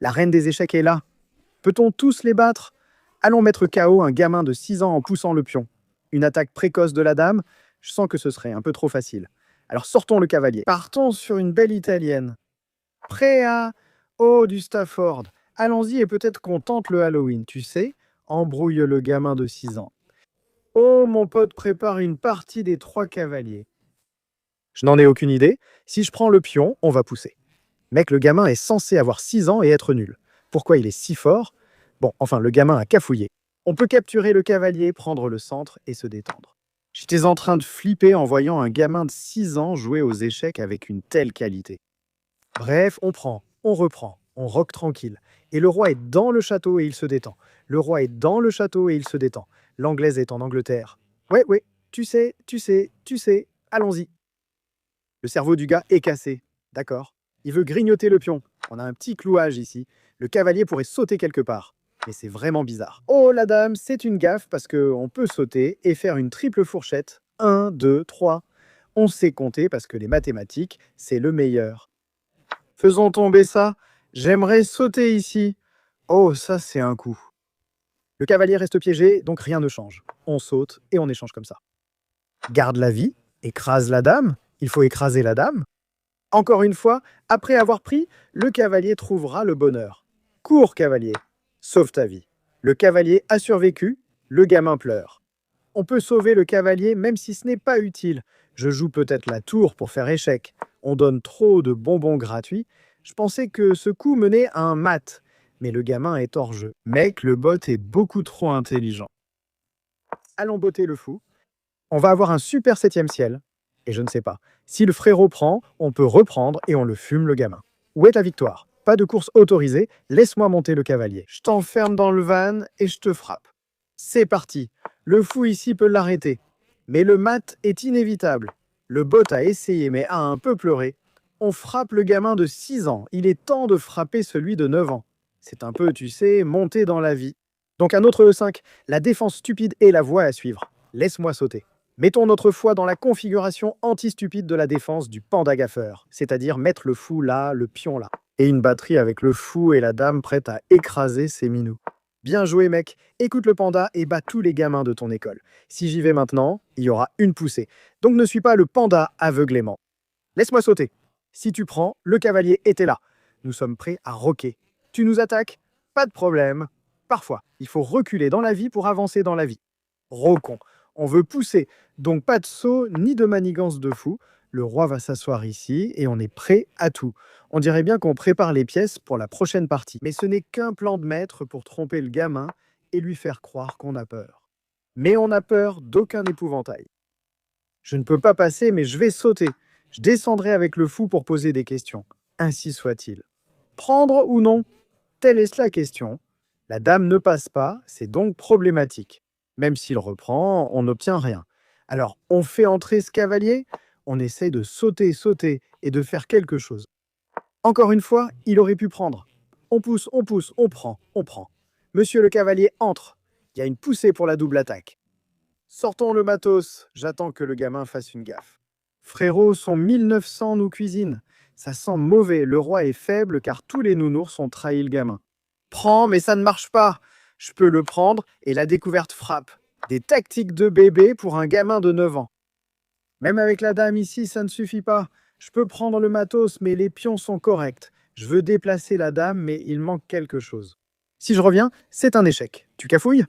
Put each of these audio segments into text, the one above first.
La reine des échecs est là. Peut-on tous les battre? Allons mettre KO un gamin de 6 ans en poussant le pion. Une attaque précoce de la dame? Je sens que ce serait un peu trop facile. Alors sortons le cavalier. Partons sur une belle italienne. Prêt à... Oh, du Stafford. Allons-y et peut-être qu'on tente le Halloween, tu sais? Embrouille le gamin de 6 ans. Oh, mon pote prépare une partie des 3 cavaliers. Je n'en ai aucune idée. Si je prends le pion, on va pousser. Mec, le gamin est censé avoir 6 ans et être nul. Pourquoi il est si fort? Bon, enfin, le gamin a cafouillé. On peut capturer le cavalier, prendre le centre et se détendre. J'étais en train de flipper en voyant un gamin de 6 ans jouer aux échecs avec une telle qualité. Bref, on prend, on reprend, on roque tranquille. Et le roi est dans le château et il se détend. Le roi est dans le château et il se détend. L'anglaise est en Angleterre. Ouais, ouais, tu sais, allons-y. Le cerveau du gars est cassé. D'accord. Il veut grignoter le pion. On a un petit clouage ici. Le cavalier pourrait sauter quelque part. Mais c'est vraiment bizarre. Oh, la dame, c'est une gaffe parce qu'on peut sauter et faire une triple fourchette. 1, 2, 3. On sait compter parce que les mathématiques, c'est le meilleur. Faisons tomber ça. J'aimerais sauter ici. Oh, ça, c'est un coup. Le cavalier reste piégé, donc rien ne change. On saute et on échange comme ça. Garde la vie, écrase la dame. Il faut écraser la dame. Encore une fois, après avoir pris, le cavalier trouvera le bonheur. Cours, cavalier. Sauve ta vie. Le cavalier a survécu, le gamin pleure. On peut sauver le cavalier même si ce n'est pas utile. Je joue peut-être la tour pour faire échec. On donne trop de bonbons gratuits. Je pensais que ce coup menait à un mat. Mais le gamin est hors jeu. Mec, le bot est beaucoup trop intelligent. Allons botter le fou. On va avoir un super 7e ciel. Et je ne sais pas. Si le frérot prend, on peut reprendre et on le fume le gamin. Où est la victoire? Pas de course autorisée, laisse-moi monter le cavalier. Je t'enferme dans le van et je te frappe. C'est parti. Le fou ici peut l'arrêter. Mais le mat est inévitable. Le bot a essayé mais a un peu pleuré. On frappe le gamin de 6 ans. Il est temps de frapper celui de 9 ans. C'est un peu, tu sais, monter dans la vie. Donc un autre E5. La défense stupide est la voie à suivre. Laisse-moi sauter. Mettons notre foi dans la configuration anti-stupide de la défense du panda gaffeur, c'est-à-dire mettre le fou là, le pion là. Et une batterie avec le fou et la dame prête à écraser ses minous. Bien joué mec, écoute le panda et bats tous les gamins de ton école. Si j'y vais maintenant, il y aura une poussée. Donc ne suis pas le panda aveuglément. Laisse-moi sauter. Si tu prends, le cavalier était là. Nous sommes prêts à roquer. Tu nous attaques? Pas de problème. Parfois, il faut reculer dans la vie pour avancer dans la vie. Roquons. On veut pousser, donc pas de saut ni de manigance de fou. Le roi va s'asseoir ici et on est prêt à tout. On dirait bien qu'on prépare les pièces pour la prochaine partie. Mais ce n'est qu'un plan de maître pour tromper le gamin et lui faire croire qu'on a peur. Mais on n'a peur d'aucun épouvantail. Je ne peux pas passer, mais je vais sauter. Je descendrai avec le fou pour poser des questions. Ainsi soit-il. Prendre ou non? Telle est la question. La dame ne passe pas, c'est donc problématique. Même s'il reprend, on n'obtient rien. Alors, on fait entrer ce cavalier, on essaie de sauter, sauter et de faire quelque chose. Encore une fois, il aurait pu prendre. On pousse, on prend, on prend. Monsieur le cavalier entre. Il y a une poussée pour la double attaque. Sortons le matos, j'attends que le gamin fasse une gaffe. Frérot, son 1900 nous cuisine. Ça sent mauvais, le roi est faible car tous les nounours ont trahi le gamin. Prends, mais ça ne marche pas. Je peux le prendre et la découverte frappe. Des tactiques de bébé pour un gamin de 9 ans. Même avec la dame ici, ça ne suffit pas. Je peux prendre le matos, mais les pions sont corrects. Je veux déplacer la dame, mais il manque quelque chose. Si je reviens, c'est un échec. Tu cafouilles?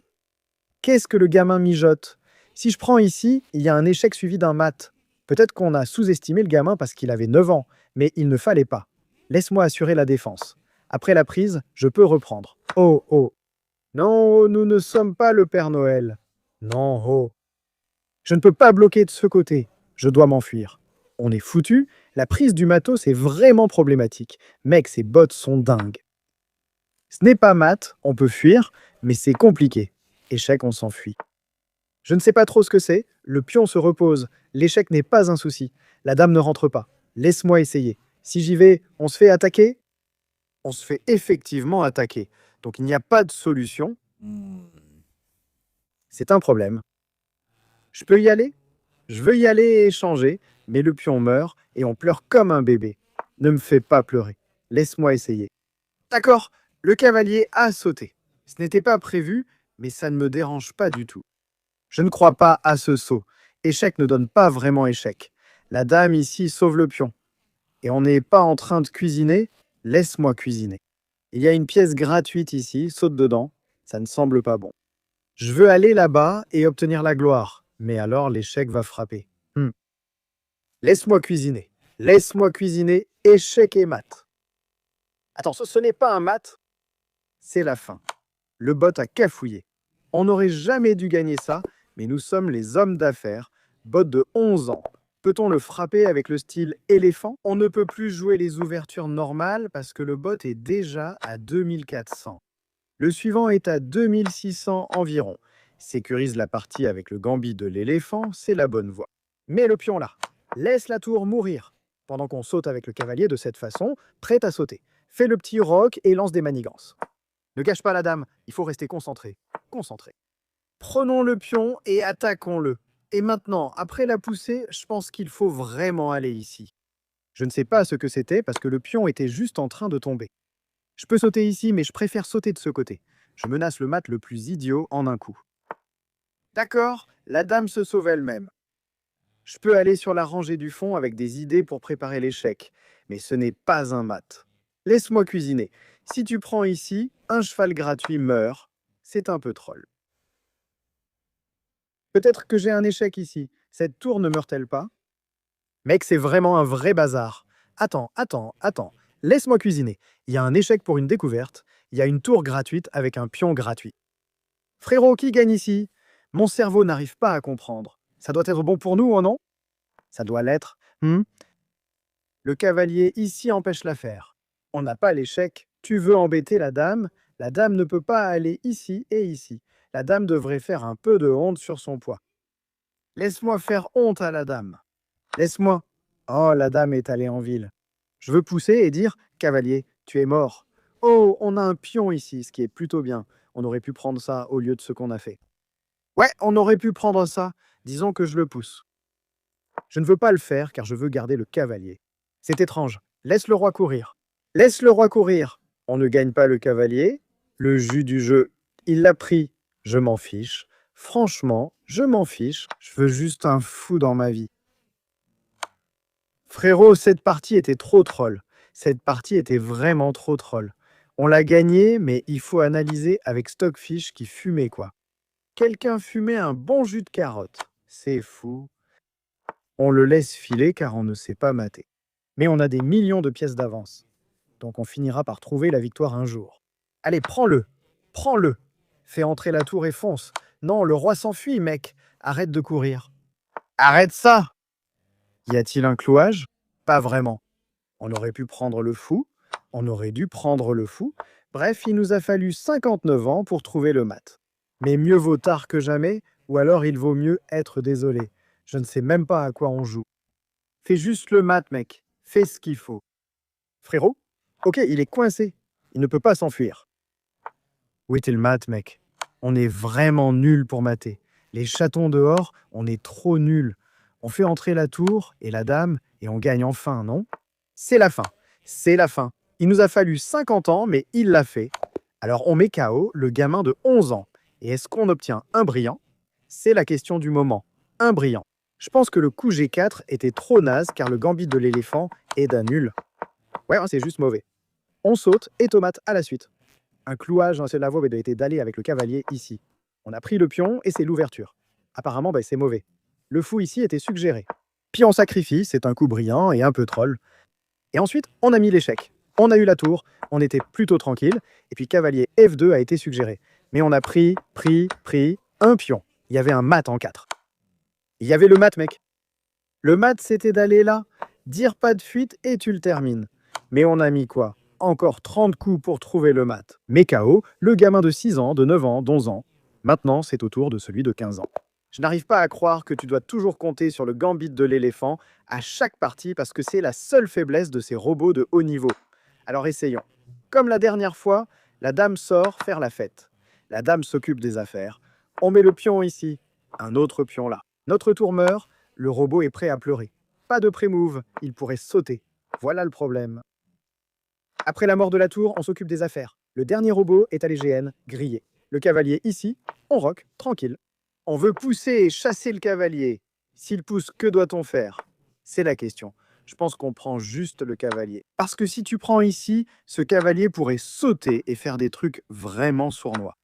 Qu'est-ce que le gamin mijote? Si je prends ici, il y a un échec suivi d'un mat. Peut-être qu'on a sous-estimé le gamin parce qu'il avait 9 ans, mais il ne fallait pas. Laisse-moi assurer la défense. Après la prise, je peux reprendre. Oh, oh. Non, nous ne sommes pas le Père Noël. Non, oh. Je ne peux pas bloquer de ce côté. Je dois m'enfuir. On est foutu. La prise du matos est vraiment problématique. Mec, ces bottes sont dingues. Ce n'est pas mat, on peut fuir, mais c'est compliqué. Échec, on s'enfuit. Je ne sais pas trop ce que c'est. Le pion se repose. L'échec n'est pas un souci. La dame ne rentre pas. Laisse-moi essayer. Si j'y vais, on se fait attaquer? On se fait effectivement attaquer. Donc il n'y a pas de solution. C'est un problème. Je peux y aller? Je veux y aller et échanger, mais le pion meurt et on pleure comme un bébé. Ne me fais pas pleurer. Laisse-moi essayer. D'accord, Le cavalier a sauté. Ce n'était pas prévu, mais ça ne me dérange pas du tout. Je ne crois pas à ce saut. Échec ne donne pas vraiment échec. La dame ici sauve le pion. Et on n'est pas en train de cuisiner, laisse-moi cuisiner. Il y a une pièce gratuite ici, saute dedans, ça ne semble pas bon. Je veux aller là-bas et obtenir la gloire, mais alors l'échec va frapper. Laisse-moi cuisiner. Laisse-moi cuisiner, échec et mat. Attends, ce n'est pas un mat, c'est la fin. Le bot a cafouillé. On n'aurait jamais dû gagner ça, mais nous sommes les hommes d'affaires, bot de 11 ans. Peut-on le frapper avec le style éléphant? On ne peut plus jouer les ouvertures normales parce que le bot est déjà à 2400. Le suivant est à 2600 environ. Sécurise la partie avec le gambit de l'éléphant, c'est la bonne voie. Mets le pion là. Laisse la tour mourir. Pendant qu'on saute avec le cavalier de cette façon, prêt à sauter. Fais le petit roc et lance des manigances. Ne gâche pas la dame, il faut rester concentré. Concentré. Prenons le pion et attaquons-le. Et maintenant, après la poussée, je pense qu'il faut vraiment aller ici. Je ne sais pas ce que c'était parce que le pion était juste en train de tomber. Je peux sauter ici, mais je préfère sauter de ce côté. Je menace le mat le plus idiot en un coup. D'accord, la dame se sauve elle-même. Je peux aller sur la rangée du fond avec des idées pour préparer l'échec, mais ce n'est pas un mat. Laisse-moi cuisiner. Si tu prends ici, un cheval gratuit meurt. C'est un peu troll. Peut-être que j'ai un échec ici. Cette tour ne meurt-elle pas? Mec, c'est vraiment un vrai bazar. Attends, attends, attends. Laisse-moi cuisiner. Il y a un échec pour une découverte. Il y a une tour gratuite avec un pion gratuit. Frérot, qui gagne ici? Mon cerveau n'arrive pas à comprendre. Ça doit être bon pour nous, ou non? Ça doit l'être. Le cavalier ici empêche l'affaire. On n'a pas l'échec. Tu veux embêter la dame? La dame ne peut pas aller ici et ici. La dame devrait faire un peu de honte sur son poids. Laisse-moi faire honte à la dame. Laisse-moi. Oh, la dame est allée en ville. Je veux pousser et dire, cavalier, tu es mort. Oh, on a un pion ici, ce qui est plutôt bien. On aurait pu prendre ça au lieu de ce qu'on a fait. Ouais, on aurait pu prendre ça. Disons que je le pousse. Je ne veux pas le faire car je veux garder le cavalier. C'est étrange. Laisse le roi courir. Laisse le roi courir. On ne gagne pas le cavalier. Le jus du jeu, il l'a pris. Je m'en fiche. Franchement, je m'en fiche. Je veux juste un fou dans ma vie. Frérot, cette partie était trop troll. Cette partie était vraiment trop troll. On l'a gagné, mais il faut analyser avec Stockfish qui fumait quoi. Quelqu'un fumait un bon jus de carotte. C'est fou. On le laisse filer car on ne sait pas mater. Mais on a des millions de pièces d'avance. Donc on finira par trouver la victoire un jour. Allez, prends-le. Prends-le. Fais entrer la tour et fonce. Non, le roi s'enfuit, mec. Arrête de courir. Arrête ça! Y a-t-il un clouage? Pas vraiment. On aurait pu prendre le fou. On aurait dû prendre le fou. Bref, il nous a fallu 59 ans pour trouver le mat. Mais mieux vaut tard que jamais, ou alors il vaut mieux être désolé. Je ne sais même pas à quoi on joue. Fais juste le mat, mec. Fais ce qu'il faut. Frérot? Ok, il est coincé. Il ne peut pas s'enfuir. Où était le mat, mec? On est vraiment nul pour mater. Les chatons dehors, on est trop nuls. On fait entrer la tour et la dame et on gagne enfin, non? C'est la fin. C'est la fin. Il nous a fallu 50 ans, mais il l'a fait. Alors on met KO le gamin de 11 ans. Et est-ce qu'on obtient un brillant? C'est la question du moment. Un brillant. Je pense que le coup G4 était trop naze car le gambit de l'éléphant est d'un nul. Ouais, c'est juste mauvais. On saute et tomate à la suite. Un clouage dans la voie a été d'aller avec le cavalier ici. On a pris le pion et c'est l'ouverture. Apparemment, c'est mauvais. Le fou ici était suggéré. Pion sacrifice, c'est un coup brillant et un peu troll. Et ensuite, on a mis l'échec. On a eu la tour, on était plutôt tranquille, et puis cavalier F2 a été suggéré. Mais on a pris un pion. Il y avait un mat en 4. Il y avait le mat, mec. Le mat, c'était d'aller là, dire pas de fuite et tu le termines. Mais on a mis quoi? Encore 30 coups pour trouver le mat. Mais KO, le gamin de 6 ans, de 9 ans, d'11 ans. Maintenant, c'est au tour de celui de 15 ans. Je n'arrive pas à croire que tu dois toujours compter sur le gambit de l'éléphant à chaque partie parce que c'est la seule faiblesse de ces robots de haut niveau. Alors essayons. Comme la dernière fois, la dame sort faire la fête. La dame s'occupe des affaires. On met le pion ici, un autre pion là. Notre tour meurt, le robot est prêt à pleurer. Pas de pré-move, il pourrait sauter. Voilà le problème. Après la mort de la tour, on s'occupe des affaires. Le dernier robot est allé GN, grillé. Le cavalier ici, on rock, tranquille. On veut pousser et chasser le cavalier. S'il pousse, que doit-on faire? C'est la question. Je pense qu'on prend juste le cavalier. Parce que si tu prends ici, ce cavalier pourrait sauter et faire des trucs vraiment sournois.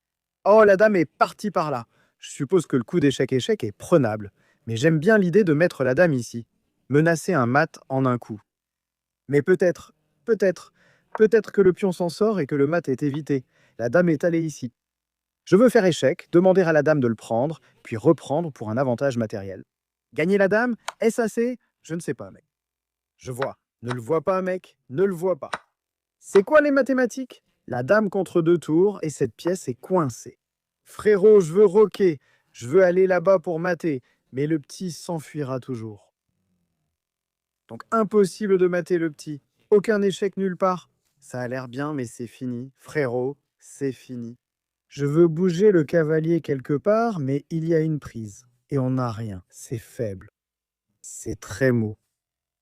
Oh, la dame est partie par là. Je suppose que le coup d'échec-échec est prenable. Mais j'aime bien l'idée de mettre la dame ici. Menacer un mat en un coup. Mais peut-être, peut-être que le pion s'en sort et que le mat est évité. La dame est allée ici. Je veux faire échec, demander à la dame de le prendre, puis reprendre pour un avantage matériel. Gagner la dame, est-ce assez? Je ne sais pas, mec. Je vois. Ne le vois pas, mec. Ne le vois pas. C'est quoi les mathématiques? La dame contre 2 tours et cette pièce est coincée. Frérot, je veux roquer. Je veux aller là-bas pour mater. Mais le petit s'enfuira toujours. Donc impossible de mater le petit. Aucun échec nulle part. Ça a l'air bien, mais c'est fini. Frérot, c'est fini. Je veux bouger le cavalier quelque part, mais il y a une prise. Et on n'a rien. C'est faible. C'est très mou.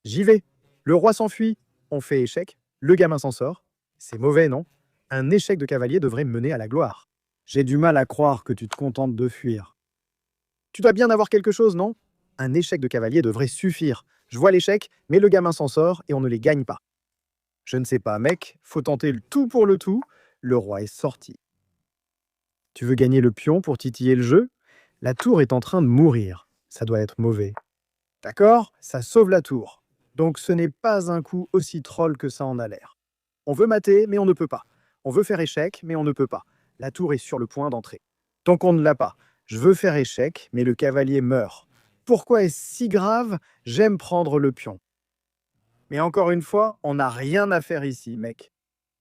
J'y vais. Le roi s'enfuit. On fait échec. Le gamin s'en sort. C'est mauvais, non? Un échec de cavalier devrait mener à la gloire. J'ai du mal à croire que tu te contentes de fuir. Tu dois bien avoir quelque chose, non? Un échec de cavalier devrait suffire. Je vois l'échec, mais le gamin s'en sort et on ne les gagne pas. Je ne sais pas, mec. Faut tenter le tout pour le tout. Le roi est sorti. Tu veux gagner le pion pour titiller le jeu? La tour est en train de mourir. Ça doit être mauvais. D'accord? Ça sauve la tour. Donc ce n'est pas un coup aussi troll que ça en a l'air. On veut mater, mais on ne peut pas. On veut faire échec, mais on ne peut pas. La tour est sur le point d'entrer. Donc on ne l'a pas. Je veux faire échec, mais le cavalier meurt. Pourquoi est-ce si grave? J'aime prendre le pion. Mais encore une fois, on n'a rien à faire ici, mec.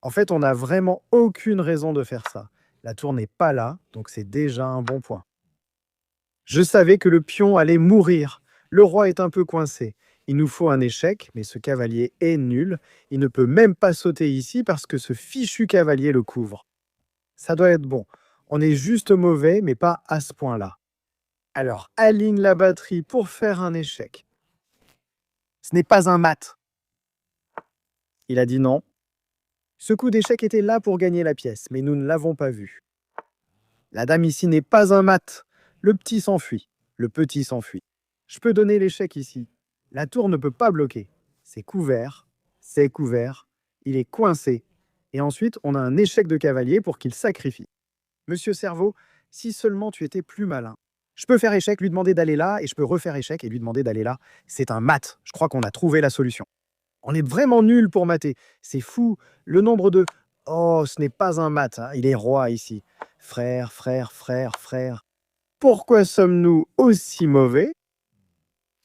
En fait, on n'a vraiment aucune raison de faire ça. La tour n'est pas là, donc c'est déjà un bon point. Je savais que le pion allait mourir. Le roi est un peu coincé. Il nous faut un échec, mais ce cavalier est nul. Il ne peut même pas sauter ici parce que ce fichu cavalier le couvre. Ça doit être bon. On est juste mauvais, mais pas à ce point-là. Alors, aligne la batterie pour faire un échec. Ce n'est pas un mat. Il a dit non. Ce coup d'échec était là pour gagner la pièce, mais nous ne l'avons pas vu. La dame ici n'est pas un mat. Le petit s'enfuit. Le petit s'enfuit. Je peux donner l'échec ici. La tour ne peut pas bloquer. C'est couvert. C'est couvert. Il est coincé. Et ensuite, on a un échec de cavalier pour qu'il sacrifie. Monsieur Cerveau, si seulement tu étais plus malin. Je peux faire échec, lui demander d'aller là, et je peux refaire échec et lui demander d'aller là. C'est un mat. Je crois qu'on a trouvé la solution. On est vraiment nul pour mater. C'est fou. Le nombre de... Oh, ce n'est pas un mat. Hein. Il est roi ici. Frère, frère, frère, frère. Pourquoi sommes-nous aussi mauvais?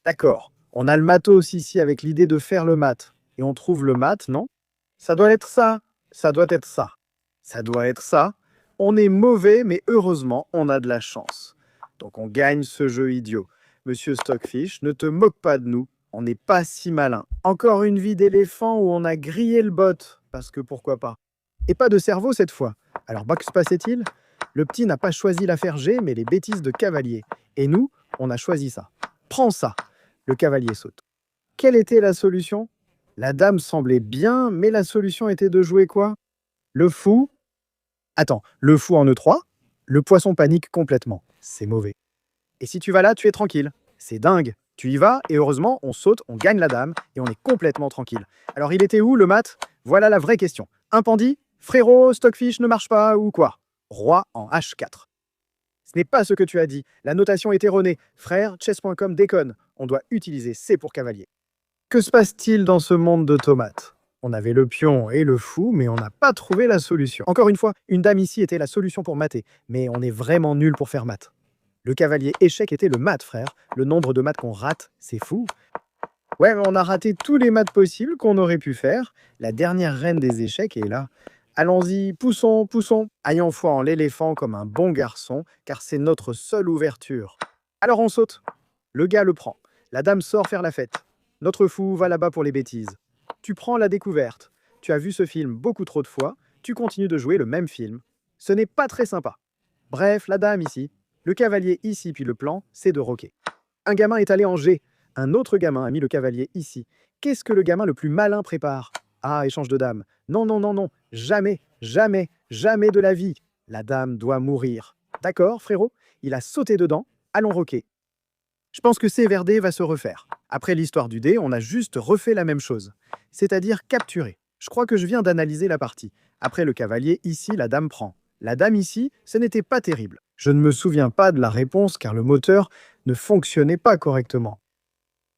D'accord. On a le matos ici avec l'idée de faire le mat. Et on trouve le mat, non? Ça doit être ça. Ça doit être ça. Ça doit être ça. On est mauvais, mais heureusement, on a de la chance. Donc on gagne ce jeu idiot. Monsieur Stockfish, ne te moque pas de nous. On n'est pas si malin. Encore une vie d'éléphant où on a grillé le bot. Parce que pourquoi pas. Et pas de cerveau cette fois. Alors, que se passait-il? Le petit n'a pas choisi l'affaire G, mais les bêtises de cavalier. Et nous, on a choisi ça. Prends ça. Le cavalier saute. Quelle était la solution? La dame semblait bien, mais la solution était de jouer quoi? Le fou. Attends, le fou en E3? Le poisson panique complètement. C'est mauvais. Et si tu vas là, tu es tranquille. C'est dingue. Tu y vas, et heureusement, on saute, on gagne la dame, et on est complètement tranquille. Alors il était où, le mat? Voilà la vraie question. Un pandit? Frérot, Stockfish ne marche pas, ou quoi? Roi en H4. Ce n'est pas ce que tu as dit. La notation est erronée. Frère, chess.com déconne. On doit utiliser C pour cavalier. Que se passe-t-il dans ce monde de tomates? On avait le pion et le fou, mais on n'a pas trouvé la solution. Encore une fois, une dame ici était la solution pour mater, mais on est vraiment nul pour faire mat. Le cavalier échec était le mat, frère. Le nombre de maths qu'on rate, c'est fou. Ouais, mais on a raté tous les maths possibles qu'on aurait pu faire. La dernière reine des échecs est là. Allons-y, poussons, poussons. Ayons foi en l'éléphant comme un bon garçon, car c'est notre seule ouverture. Alors on saute. Le gars le prend. La dame sort faire la fête. Notre fou va là-bas pour les bêtises. Tu prends la découverte. Tu as vu ce film beaucoup trop de fois. Tu continues de jouer le même film. Ce n'est pas très sympa. Bref, la dame ici. Le cavalier ici, puis le plan, c'est de roquer. Un gamin est allé en G. Un autre gamin a mis le cavalier ici. Qu'est-ce que le gamin le plus malin prépare? Ah, échange de dames. Non, non, non, non, jamais. Jamais, jamais de la vie. La dame doit mourir. D'accord, frérot? Il a sauté dedans. Allons roquer. Je pense que CVRD va se refaire. Après l'histoire du dé, on a juste refait la même chose. C'est-à-dire capturer. Je crois que je viens d'analyser la partie. Après le cavalier, ici, la dame prend. La dame ici, ce n'était pas terrible. Je ne me souviens pas de la réponse car le moteur ne fonctionnait pas correctement.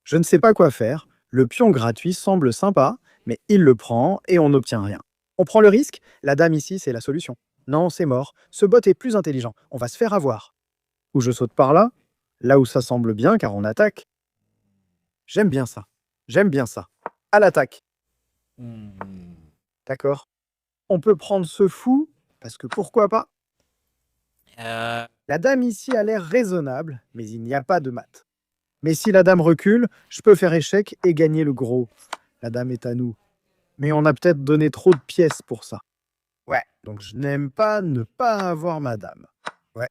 Je ne sais pas quoi faire. Le pion gratuit semble sympa, mais il le prend et on n'obtient rien. On prend le risque? La dame ici, c'est la solution. Non, c'est mort. Ce bot est plus intelligent. On va se faire avoir. Ou je saute par là? Là où ça semble bien car on attaque. J'aime bien ça. J'aime bien ça. À l'attaque. D'accord. On peut prendre ce fou, parce que pourquoi pas? La dame ici a l'air raisonnable, mais il n'y a pas de mat. Mais si la dame recule, je peux faire échec et gagner le gros. La dame est à nous. Mais on a peut-être donné trop de pièces pour ça. Ouais, donc je n'aime pas ne pas avoir ma dame. Ouais.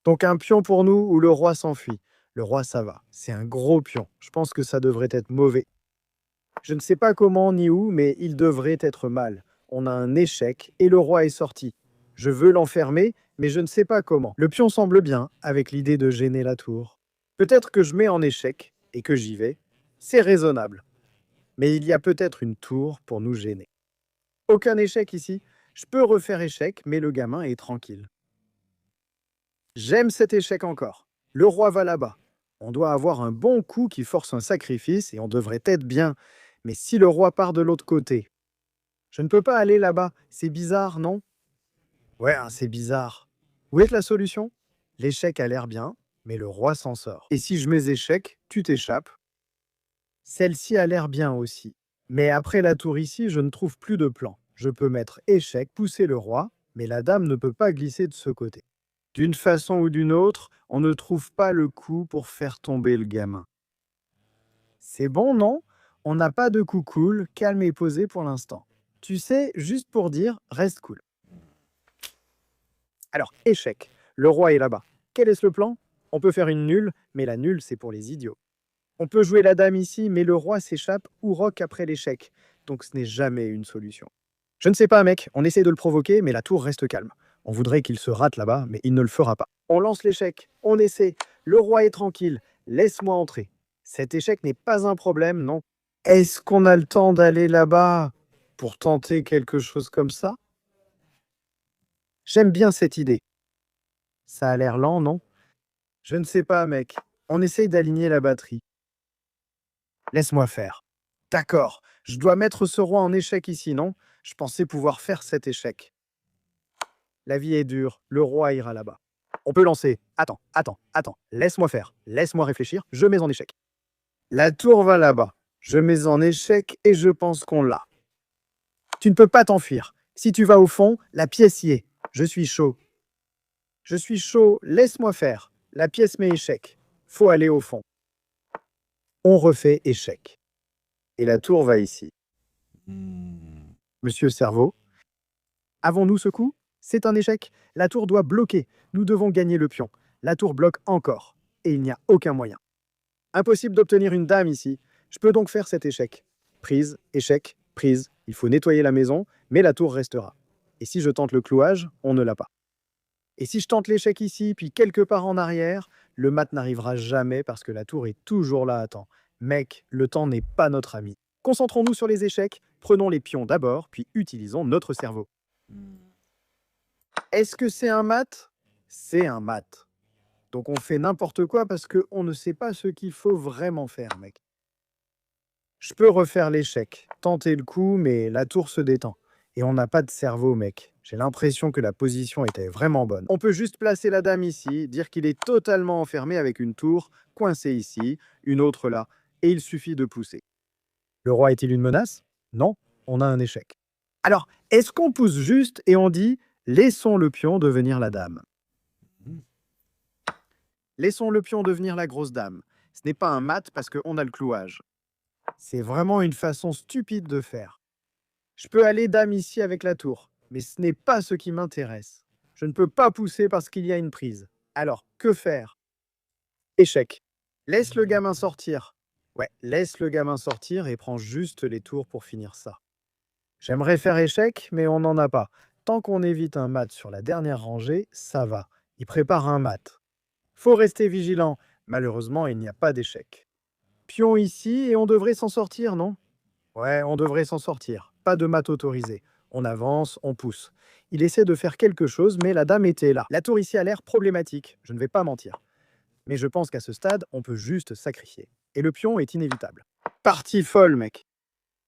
Donc un pion pour nous où le roi s'enfuit. Le roi, ça va. C'est un gros pion. Je pense que ça devrait être mauvais. Je ne sais pas comment ni où, mais il devrait être mal. On a un échec et le roi est sorti. Je veux l'enfermer, mais je ne sais pas comment. Le pion semble bien, avec l'idée de gêner la tour. Peut-être que je mets en échec et que j'y vais. C'est raisonnable. Mais il y a peut-être une tour pour nous gêner. Aucun échec ici. Je peux refaire échec, mais le gamin est tranquille. J'aime cet échec encore. Le roi va là-bas. On doit avoir un bon coup qui force un sacrifice et on devrait être bien. Mais si le roi part de l'autre côté, je ne peux pas aller là-bas. C'est bizarre, non? Ouais, hein, c'est bizarre. Où est la solution? L'échec a l'air bien, mais le roi s'en sort. Et si je mets échec, tu t'échappes. Celle-ci a l'air bien aussi. Mais après la tour ici, je ne trouve plus de plan. Je peux mettre échec, pousser le roi, mais la dame ne peut pas glisser de ce côté. D'une façon ou d'une autre, on ne trouve pas le coup pour faire tomber le gamin. C'est bon, non? On n'a pas de coup cool, calme et posé pour l'instant. Tu sais, juste pour dire, reste cool. Alors, échec. Le roi est là-bas. Quel est le plan? On peut faire une nulle, mais la nulle, c'est pour les idiots. On peut jouer la dame ici, mais le roi s'échappe ou roque après l'échec. Donc ce n'est jamais une solution. Je ne sais pas, mec, on essaie de le provoquer, mais la tour reste calme. On voudrait qu'il se rate là-bas, mais il ne le fera pas. On lance l'échec, on essaie. Le roi est tranquille. Laisse-moi entrer. Cet échec n'est pas un problème, non? Est-ce qu'on a le temps d'aller là-bas pour tenter quelque chose comme ça? J'aime bien cette idée. Ça a l'air lent, non? Je ne sais pas, mec. On essaye d'aligner la batterie. Laisse-moi faire. D'accord, je dois mettre ce roi en échec ici, non? Je pensais pouvoir faire cet échec. La vie est dure, le roi ira là-bas. On peut lancer. Attends, attends, attends. Laisse-moi faire. Laisse-moi réfléchir. Je mets en échec. La tour va là-bas. Je mets en échec et je pense qu'on l'a. Tu ne peux pas t'enfuir. Si tu vas au fond, la pièce y est. Je suis chaud. Je suis chaud, laisse-moi faire. La pièce met échec. Faut aller au fond. On refait échec. Et la tour va ici. Monsieur Cerveau, avons-nous ce coup? C'est un échec. La tour doit bloquer. Nous devons gagner le pion. La tour bloque encore. Et il n'y a aucun moyen. Impossible d'obtenir une dame ici. Je peux donc faire cet échec. Prise, échec, prise. Il faut nettoyer la maison, mais la tour restera. Et si je tente le clouage, on ne l'a pas. Et si je tente l'échec ici, puis quelque part en arrière, le mat n'arrivera jamais parce que la tour est toujours là à temps. Mec, le temps n'est pas notre ami. Concentrons-nous sur les échecs, prenons les pions d'abord, puis utilisons notre cerveau. Est-ce que c'est un mat? C'est un mat. Donc on fait n'importe quoi parce qu'on ne sait pas ce qu'il faut vraiment faire, mec. Je peux refaire l'échec, tenter le coup, mais la tour se détend. Et on n'a pas de cerveau, mec. J'ai l'impression que la position était vraiment bonne. On peut juste placer la dame ici, dire qu'il est totalement enfermé avec une tour, coincée ici, une autre là, et il suffit de pousser. Le roi est-il une menace? Non, on a un échec. Alors, est-ce qu'on pousse juste et on dit « laissons le pion devenir la dame ». Laissons le pion devenir la grosse dame. Ce n'est pas un mat parce qu'on a le clouage. C'est vraiment une façon stupide de faire. Je peux aller dame ici avec la tour, mais ce n'est pas ce qui m'intéresse. Je ne peux pas pousser parce qu'il y a une prise. Alors, que faire? Échec. Laisse le gamin sortir. Ouais, laisse le gamin sortir et prends juste les tours pour finir ça. J'aimerais faire échec, mais on n'en a pas. Tant qu'on évite un mat sur la dernière rangée, ça va. Il prépare un mat. Faut rester vigilant. Malheureusement, il n'y a pas d'échec. Pion ici et on devrait s'en sortir, non? Ouais, on devrait s'en sortir. Pas de mat autorisé. On avance, on pousse. Il essaie de faire quelque chose, mais la dame était là. La tour ici a l'air problématique, je ne vais pas mentir. Mais je pense qu'à ce stade, on peut juste sacrifier. Et le pion est inévitable. Partie folle, mec.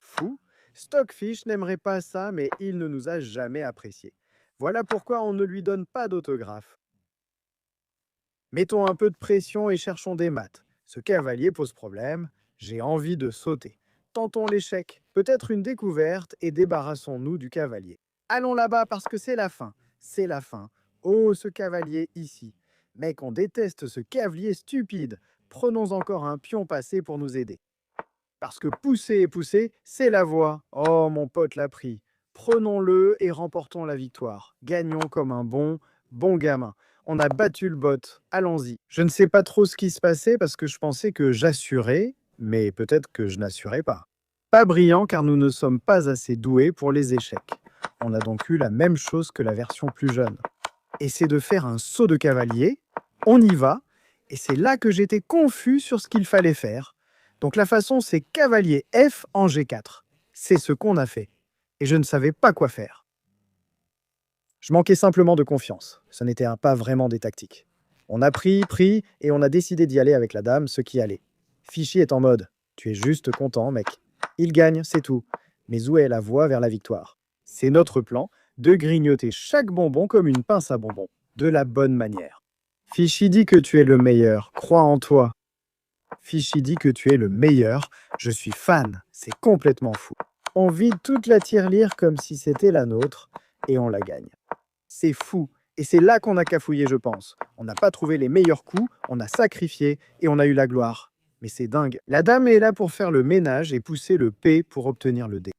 Fou. Stockfish n'aimerait pas ça, mais il ne nous a jamais appréciés. Voilà pourquoi on ne lui donne pas d'autographe. Mettons un peu de pression et cherchons des maths. Ce cavalier pose problème. J'ai envie de sauter. Tentons l'échec. Peut-être une découverte et débarrassons-nous du cavalier. Allons là-bas parce que c'est la fin. C'est la fin. Oh, ce cavalier ici. Mec, on déteste ce cavalier stupide. Prenons encore un pion passé pour nous aider. Parce que pousser et pousser, c'est la voie. Oh, mon pote l'a pris. Prenons-le et remportons la victoire. Gagnons comme un bon gamin. On a battu le bot. Allons-y. Je ne sais pas trop ce qui se passait parce que je pensais que j'assurais, mais peut-être que je n'assurais pas. Pas brillant car nous ne sommes pas assez doués pour les échecs. On a donc eu la même chose que la version plus jeune. Et c'est de faire un saut de cavalier. On y va. Et c'est là que j'étais confus sur ce qu'il fallait faire. Donc la façon, c'est cavalier F en G4. C'est ce qu'on a fait. Et je ne savais pas quoi faire. Je manquais simplement de confiance. Ce n'était pas vraiment des tactiques. On a pris, et on a décidé d'y aller avec la dame, ce qui allait. Fichy est en mode « Tu es juste content, mec. Il gagne, c'est tout. Mais où est la voie vers la victoire ?» C'est notre plan, de grignoter chaque bonbon comme une pince à bonbons, de la bonne manière. Fichy dit que tu es le meilleur, crois en toi. Fichy dit que tu es le meilleur, je suis fan, c'est complètement fou. On vide toute la tirelire comme si c'était la nôtre, et on la gagne. C'est fou, et c'est là qu'on a cafouillé, je pense. On n'a pas trouvé les meilleurs coups, on a sacrifié, et on a eu la gloire. Mais c'est dingue. La dame est là pour faire le ménage et pousser le P pour obtenir le D.